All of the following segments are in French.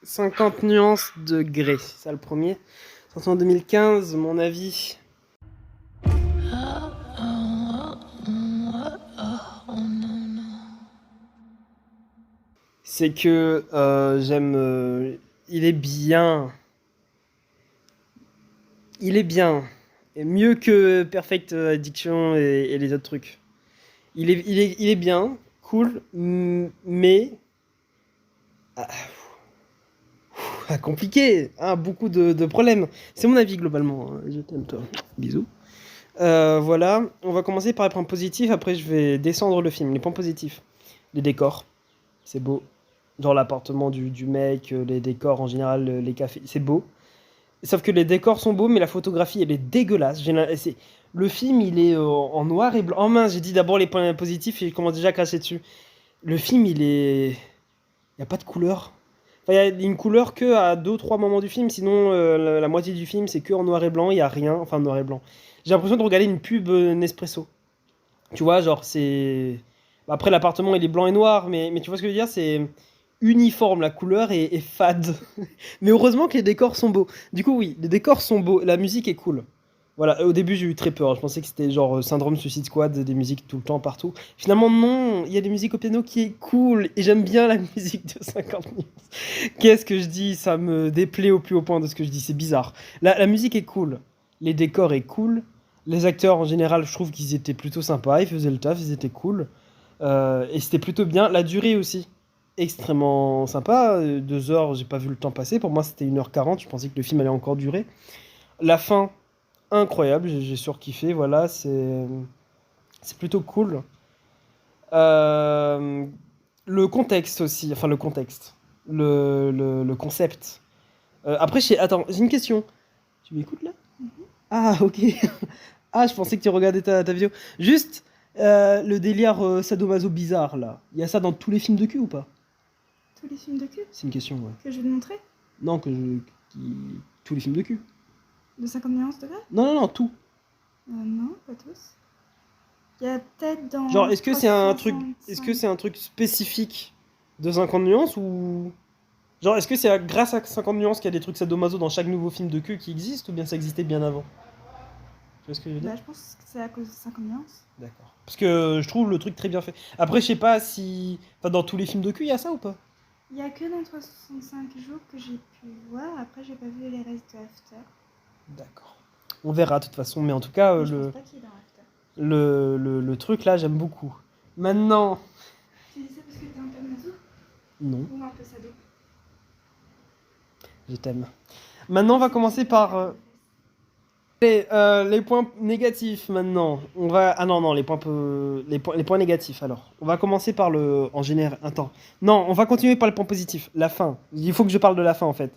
50 nuances de Grey, c'est ça le premier. Sorti en 2015, mon avis. C'est que j'aime. Il est bien. Il est bien. Et mieux que Perfect Addiction et les autres trucs. Il est bien, cool, mais. Compliqué, hein, beaucoup de problèmes. C'est mon avis globalement. Hein. Je t'aime, toi. Bisous. Voilà, on va commencer par les points positifs, après je vais descendre le film. Les points positifs, les décors, c'est beau. Genre l'appartement du mec, les décors en général, les cafés, c'est beau. Sauf que les décors sont beaux, mais la photographie, elle est dégueulasse. Le film, il est en noir et blanc. Oh mince, j'ai dit d'abord les points positifs et je commence déjà à cracher dessus. Le film, il est... Il n'y a pas de couleur. Enfin, il y a une couleur que à 2-3 moments du film, sinon la moitié du film, c'est que en noir et blanc, il n'y a rien. Enfin, noir et blanc. J'ai l'impression de regarder une pub Nespresso. Tu vois, genre, c'est. Après, l'appartement, il est blanc et noir, mais tu vois ce que je veux dire? C'est uniforme, la couleur est fade. Mais heureusement que les décors sont beaux. Du coup, oui, les décors sont beaux, la musique est cool. Voilà, au début, j'ai eu très peur. Je pensais que c'était genre syndrome Suicide Squad, des musiques tout le temps, partout. Finalement, non, il y a des musiques au piano qui est cool. Et j'aime bien la musique de 50 minutes. Qu'est-ce que je dis? Ça me déplaît au plus haut point de ce que je dis. C'est bizarre. La musique est cool. Les décors est cool. Les acteurs, en général, je trouve qu'ils étaient plutôt sympas. Ils faisaient le taf, ils étaient cool. Et c'était plutôt bien. La durée aussi, extrêmement sympa. 2 heures, j'ai pas vu le temps passer. Pour moi, c'était 1h40. Je pensais que le film allait encore durer. La fin, incroyable. J'ai surkiffé. Voilà, c'est plutôt cool. Euh, le contexte aussi. Enfin, le contexte. Le concept. Après, attends, j'ai une question. Tu m'écoutes là? Ah, ok. Ah, je pensais que tu regardais ta vidéo. Juste, le délire sadomaso bizarre, là. Il y a ça dans tous les films de cul ou pas? Tous les films de cul C'est une question, ouais. que je vais te montrer? Non, tous les films de cul. De 50 nuances de grey? Non, non, non, tout. Non, pas tous. Il y a peut-être dans Genre, est-ce que c'est un truc, 365. est-ce que c'est un truc spécifique de 50 nuances ou... Genre, est-ce que c'est grâce à 50 nuances qu'il y a des trucs sadomaso dans chaque nouveau film de cul qui existe ou bien ça existait bien avant? Tu vois ce que je veux dire? Bah, je pense que c'est à cause de 50 nuances. D'accord. Parce que je trouve le truc très bien fait. Après, je sais pas si... Enfin, dans tous les films de cul, il y a ça ou pas? Il y a que dans 365 jours que j'ai pu voir. Après, j'ai pas vu les restes de After. D'accord. On verra de toute façon, mais en tout cas, Mais je pense pas qu'il est dans After. le truc là, j'aime beaucoup. Maintenant... Tu dis ça parce que t'es un peu maso Non, ou un peu sado? je t'aime. Maintenant, on va commencer par les points négatifs maintenant. On va... Ah non, non, les points négatifs alors. On va commencer par le... En général... Attends. Non, on va continuer par les points positifs. La fin. Il faut que je parle de la fin en fait.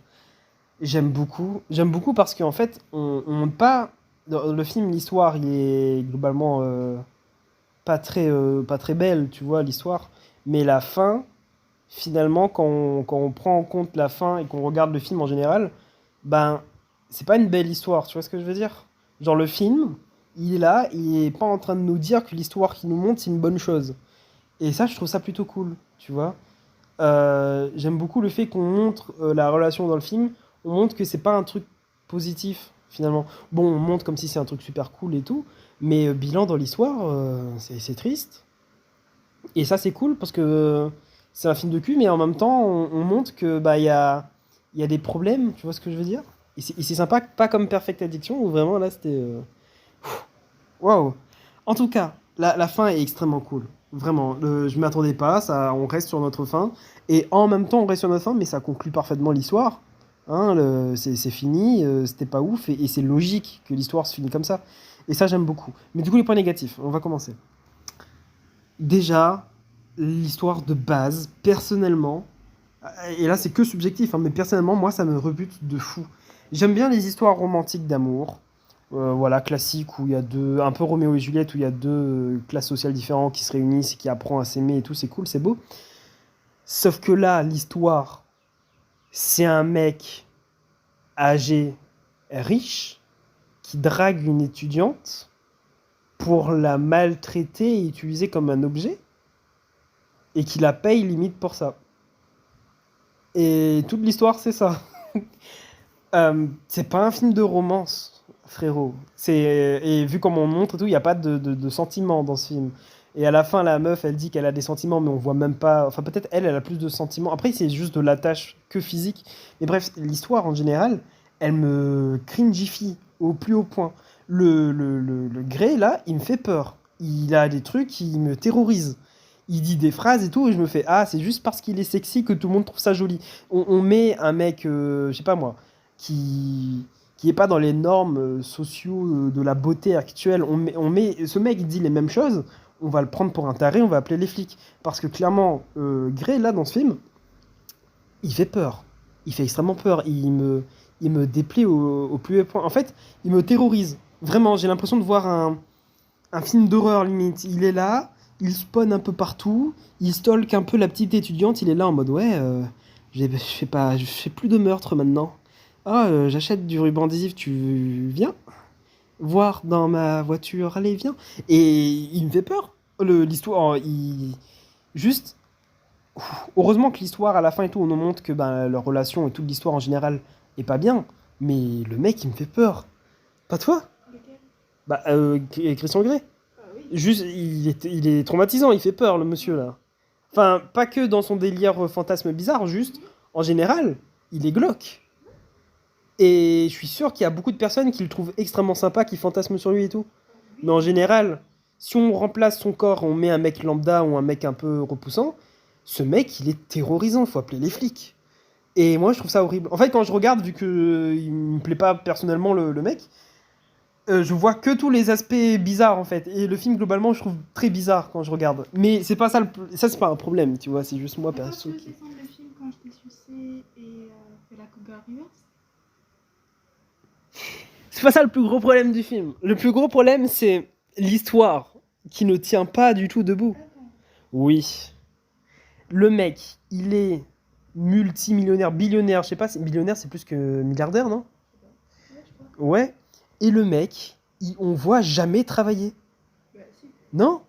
J'aime beaucoup. J'aime beaucoup parce qu'en fait, on montre pas... Dans le film, l'histoire, il est globalement pas très belle, tu vois, l'histoire. Mais la fin, finalement, quand on prend en compte la fin et qu'on regarde le film en général, ben, c'est pas une belle histoire, tu vois ce que je veux dire? Genre, le film, il est là, il est pas en train de nous dire que l'histoire qu'il nous montre, c'est une bonne chose. Et ça, je trouve ça plutôt cool, tu vois? J'aime beaucoup le fait qu'on montre la relation dans le film, on montre que c'est pas un truc positif, finalement. Bon, on montre comme si c'est un truc super cool et tout, mais bilan dans l'histoire, c'est triste. Et ça, c'est cool parce que c'est un film de cul, mais en même temps, on montre que bah il y a des problèmes, tu vois ce que je veux dire? Et c'est sympa, pas comme Perfect Addiction où vraiment là c'était waouh. En tout cas, la fin est extrêmement cool. Vraiment, je m'attendais pas, ça, on reste sur notre fin. Et en même temps, on reste sur notre fin, mais ça conclut parfaitement l'histoire. Hein, c'est fini, c'était pas ouf, et c'est logique que l'histoire se finisse comme ça. Et ça, j'aime beaucoup. Mais du coup, les points négatifs, on va commencer. Déjà, l'histoire de base, personnellement, et là c'est que subjectif, hein, mais personnellement, moi ça me rebute de fou. J'aime bien les histoires romantiques d'amour, voilà, classiques, où il y a deux, un peu Roméo et Juliette, où il y a deux classes sociales différentes qui se réunissent et qui apprennent à s'aimer et tout, c'est cool, c'est beau. Sauf que là, l'histoire, c'est un mec âgé, riche, qui drague une étudiante pour la maltraiter et utiliser comme un objet, et qui la paye limite pour ça. Et toute l'histoire, c'est ça. C'est pas un film de romance, frérot. Et vu comme on montre et tout, il n'y a pas de sentiments dans ce film. Et à la fin, la meuf, elle dit qu'elle a des sentiments, mais on voit même pas. Enfin, peut-être elle a plus de sentiments. Après, c'est juste de l'attache que physique. Mais bref, l'histoire en général, elle me cringifie au plus haut point. Le Grey, là, il me fait peur. Il a des trucs qui me terrorisent. Il dit des phrases et tout, et je me fais, ah, c'est juste parce qu'il est sexy que tout le monde trouve ça joli. On met un mec, je sais pas moi, qui est pas dans les normes sociaux de la beauté actuelle. Ce mec, il dit les mêmes choses, on va le prendre pour un taré, on va appeler les flics. Parce que clairement, Grey, là, dans ce film, il fait peur. Il fait extrêmement peur. Il me déplaît au plus haut point. En fait, il me terrorise. Vraiment, j'ai l'impression de voir un film d'horreur limite. Il est là, il spawn un peu partout, il stalk un peu la petite étudiante, il est là en mode ouais, je fais plus de meurtre maintenant. Ah, j'achète du ruban adhésif, tu viens voir dans ma voiture, allez viens. Et il me fait peur. L'histoire, juste heureusement que l'histoire à la fin et tout, on nous montre que ben, leur relation et toute l'histoire en général est pas bien. Mais le mec, il me fait peur. Pas toi? Lequel? Bah, Christian Grey. Ah oui. Juste, il est traumatisant, il fait peur, le monsieur, là. Enfin, pas que dans son délire fantasme bizarre, juste, en général, il est glauque. Et je suis sûr qu'il y a beaucoup de personnes qui le trouvent extrêmement sympa, qui fantasment sur lui et tout. Mais en général, si on remplace son corps, on met un mec lambda ou un mec un peu repoussant, ce mec, il est terrorisant, faut appeler les flics. Et moi, je trouve ça horrible. En fait, quand je regarde, vu que il me plaît pas personnellement le mec, je vois que tous les aspects bizarres en fait. Et le film globalement, je trouve très bizarre quand je regarde. Mais c'est pas ça, ça c'est pas un problème, tu vois. C'est juste moi Pourquoi perso tu veux qui. descendre le film quand je t'ai sucé et fait la cougar reverse? C'est pas ça le plus gros problème du film. Le plus gros problème, c'est l'histoire qui ne tient pas du tout debout. Attends. Oui. Le mec, il est multimillionnaire, billionnaire, je sais pas, millionnaire c'est plus que milliardaire, non? Ouais, je crois. Ouais. Et le mec, on voit jamais travailler. Bah si. Non?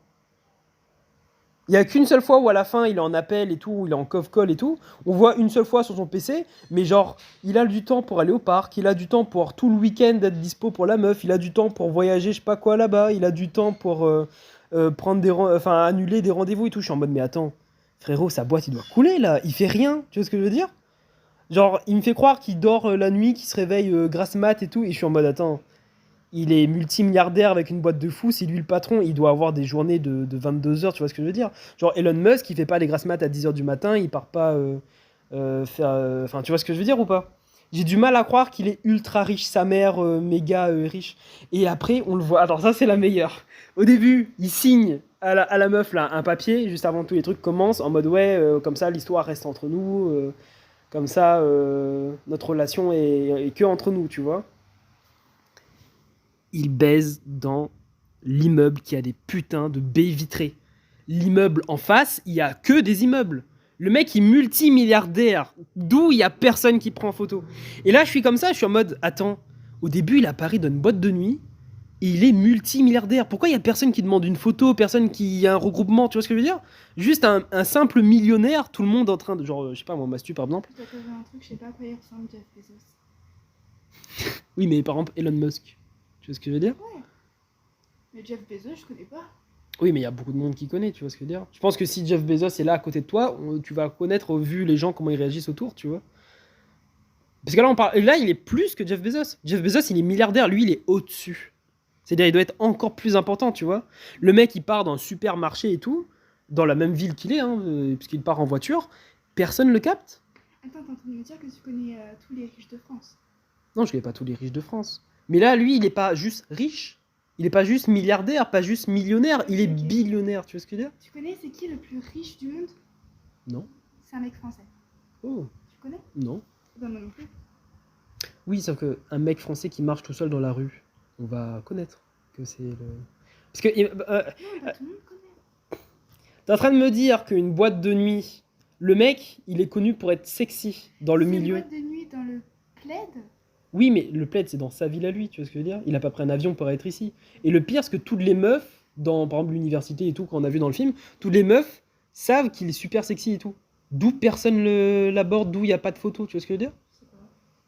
Il y a qu'une seule fois où à la fin il est en appel et tout, où il est en conf call et tout. On voit une seule fois sur son PC, mais genre il a du temps pour aller au parc, il a du temps pour tout le week-end être dispo pour la meuf, il a du temps pour voyager, je sais pas quoi là-bas, il a du temps pour prendre enfin annuler des rendez-vous et tout. Je suis en mode mais attends, frérot, sa boîte il doit couler là, il fait rien, tu vois ce que je veux dire? Genre il me fait croire qu'il dort la nuit, qu'il se réveille grasse mat et tout, et je suis en mode attends. Il est multimilliardaire avec une boîte de fous, c'est lui le patron, il doit avoir des journées de 22 heures, tu vois ce que je veux dire? Genre Elon Musk, il fait pas les grasses mat à 10 heures du matin, il part pas faire... Enfin, tu vois ce que je veux dire ou pas? J'ai du mal à croire qu'il est ultra riche, sa mère méga riche. Et après, on le voit... Alors ça, c'est la meilleure. Au début, il signe à la meuf là un papier, juste avant que tous les trucs commencent, en mode ouais, comme ça, l'histoire reste entre nous, comme ça, notre relation est que entre nous, tu vois? Il baise dans l'immeuble qui a des putains de baies vitrées. L'immeuble en face, il y a que des immeubles. Le mec est multimilliardaire, d'où il y a personne qui prend en photo. Et là, je suis comme ça, je suis en mode, attends, au début, il apparaît dans une boîte de nuit et il est multimilliardaire. Pourquoi il y a personne qui demande une photo, personne qui a un regroupement, tu vois ce que je veux dire? Juste un simple millionnaire, tout le monde en train de, genre, je sais pas, moi, Mastu par exemple. Tu dois trouver un truc, je sais pas à quoi il ressemble Jeff Bezos. Oui, mais par exemple, Elon Musk. Tu vois ce que je veux dire? Ouais. Mais Jeff Bezos, je connais pas. Oui, mais il y a beaucoup de monde qui connaît, tu vois ce que je veux dire. Je pense que si Jeff Bezos est là à côté de toi, tu vas connaître, vu les gens, comment ils réagissent autour, tu vois. Parce que là, là, il est plus que Jeff Bezos. Jeff Bezos, il est milliardaire, lui, il est au-dessus. C'est-à-dire, il doit être encore plus important, tu vois. Le mec, il part dans un supermarché et tout, dans la même ville qu'il est, hein, puisqu'il part en voiture. Personne le capte. Attends, t'es en train de me dire que tu connais tous les riches de France. Non, je connais pas tous les riches de France. Mais là, lui, il est pas juste riche. Il est pas juste milliardaire, pas juste millionnaire. Il est Ok. billionnaire, tu vois ce que je veux dire? Tu connais c'est qui le plus riche du monde? Non. C'est un mec français. Oh, Tu connais? non. Ben moi non plus. Oui, sauf qu'un mec français qui marche tout seul dans la rue, on va connaître que c'est le... Parce que Non, pas tout le monde connaît. t'es en train de me dire qu'une boîte de nuit, le mec, il est connu pour être sexy dans le C'est une milieu. boîte de nuit dans le plaid? Oui, mais le plaid, c'est dans sa ville à lui, tu vois ce que je veux dire? Il a pas pris un avion pour être ici. Et le pire, c'est que toutes les meufs, dans par exemple l'université et tout, qu'on a vu dans le film, toutes les meufs savent qu'il est super sexy et tout. d'où personne l'aborde, d'où il n'y a pas de photo, tu vois ce que je veux dire? C'est pas.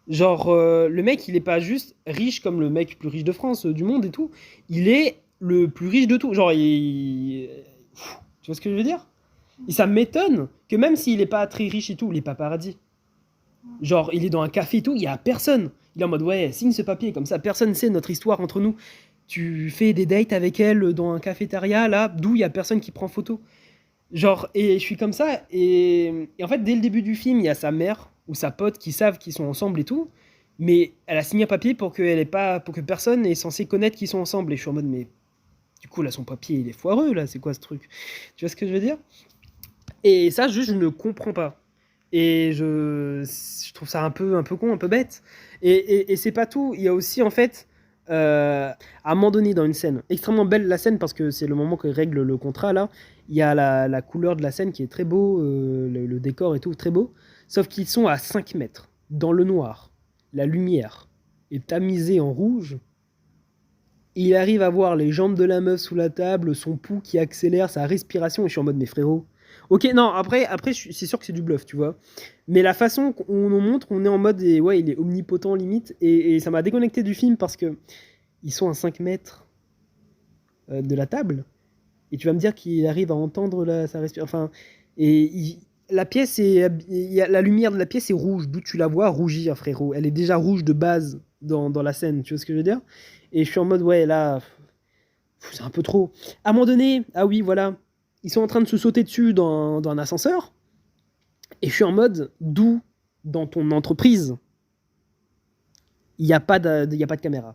Genre, le mec, il est pas juste riche comme le mec plus riche de France, du monde et tout. Il est le plus riche de tout. Genre, tu vois ce que je veux dire? Et ça m'étonne que même s'il est pas très riche et tout, les paparazzis, genre, il est dans un café et tout, il y a personne. Il est en mode, ouais, signe ce papier, comme ça, personne sait notre histoire entre nous. Tu fais des dates avec elle dans un cafétéria, là, d'où il y a personne qui prend photo. Genre, et je suis comme ça, et en fait, dès le début du film, il y a sa mère ou sa pote qui savent qu'ils sont ensemble et tout, mais elle a signé un papier pour que personne est censé connaître qu'ils sont ensemble. Et je suis en mode, mais du coup, là, son papier, il est foireux, là, c'est quoi ce truc? Tu vois ce que je veux dire? Et ça, juste, je ne comprends pas. Et je trouve ça un peu con, un peu bête. Et c'est pas tout. Il y a aussi, en fait, à un moment donné, dans une scène, extrêmement belle la scène, parce que c'est le moment qu'il règle le contrat, là. Il y a la couleur de la scène qui est très beau, le décor et tout, très beau. Sauf qu'ils sont à 5 mètres, dans le noir. La lumière est tamisée en rouge. Il arrive à voir les jambes de la meuf sous la table, son pouls qui accélère, sa respiration, et je suis en mode, mais frérot. Ok, non, après c'est sûr que c'est du bluff, tu vois. Mais la façon qu'on nous montre, on est en mode, et ouais, il est omnipotent limite, et ça m'a déconnecté du film parce que ils sont à 5 mètres de la table, et tu vas me dire qu'il arrive à entendre sa respiration. Enfin, et la pièce la lumière de la pièce est rouge, d'où tu la vois rougir, frérot. Elle est déjà rouge de base dans la scène, tu vois ce que je veux dire? Et je suis en mode, ouais, là, c'est un peu trop. À un moment donné, ah oui, voilà, ils sont en train de se sauter dessus dans un ascenseur, et je suis en mode, d'où, dans ton entreprise, il n'y a, y a pas de caméra.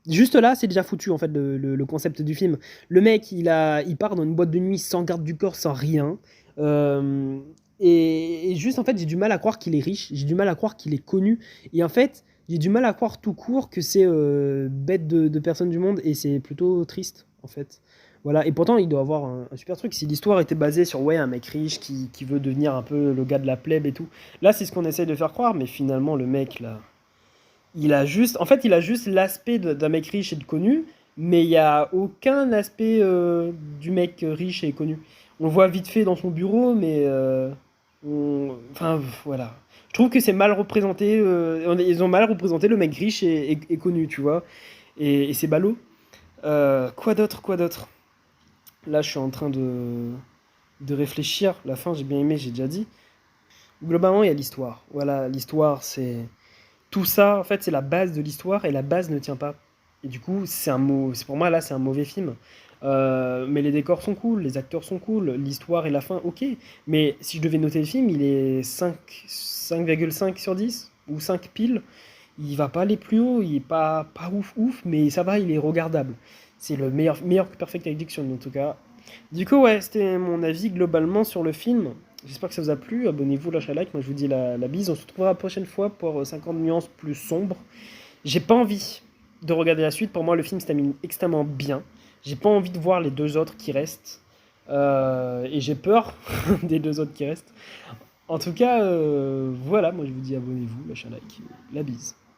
Juste là, c'est déjà foutu, en fait, le concept du film. Le mec, il part dans une boîte de nuit sans garde du corps, sans rien. Euh, et juste, en fait, j'ai du mal à croire qu'il est riche. J'ai du mal à croire qu'il est connu. Et en fait, j'ai du mal à croire tout court que c'est bête de personne du monde. Et c'est plutôt triste, en fait. Voilà. Et pourtant, il doit avoir un super truc. Si l'histoire était basée sur, ouais, un mec riche qui veut devenir un peu le gars de la plèbe et tout. Là, c'est ce qu'on essaye de faire croire. Mais finalement, le mec, là... il a juste l'aspect d'un mec riche et de connu, mais il n'y a aucun aspect du mec riche et connu. On le voit vite fait dans son bureau, mais enfin voilà. Je trouve que c'est mal représenté. Ils ont mal représenté le mec riche et connu, tu vois. Et c'est ballot. Quoi d'autre, quoi d'autre? Là, je suis en train de réfléchir. La fin, j'ai bien aimé, j'ai déjà dit. Globalement, il y a l'histoire. Voilà, l'histoire, c'est tout ça, en fait, c'est la base de l'histoire et la base ne tient pas. Et du coup, pour moi là, c'est un mauvais film. Mais les décors sont cool, les acteurs sont cool, l'histoire et la fin, ok. Mais si je devais noter le film, il est 5,5 sur 10 ou 5 piles. Il va pas aller plus haut, il est pas ouf ouf, mais ça va, il est regardable. C'est le meilleur que Perfect Addiction en tout cas. Du coup, ouais, c'était mon avis globalement sur le film. J'espère que ça vous a plu. Abonnez-vous, lâchez un like. Moi, je vous dis la bise. On se retrouvera la prochaine fois pour 50 nuances plus sombres. J'ai pas envie de regarder la suite. Pour moi, le film se termine extrêmement bien. J'ai pas envie de voir les deux autres qui restent. Et j'ai peur des deux autres qui restent. En tout cas, voilà. Moi, je vous dis abonnez-vous, lâchez un like. La bise.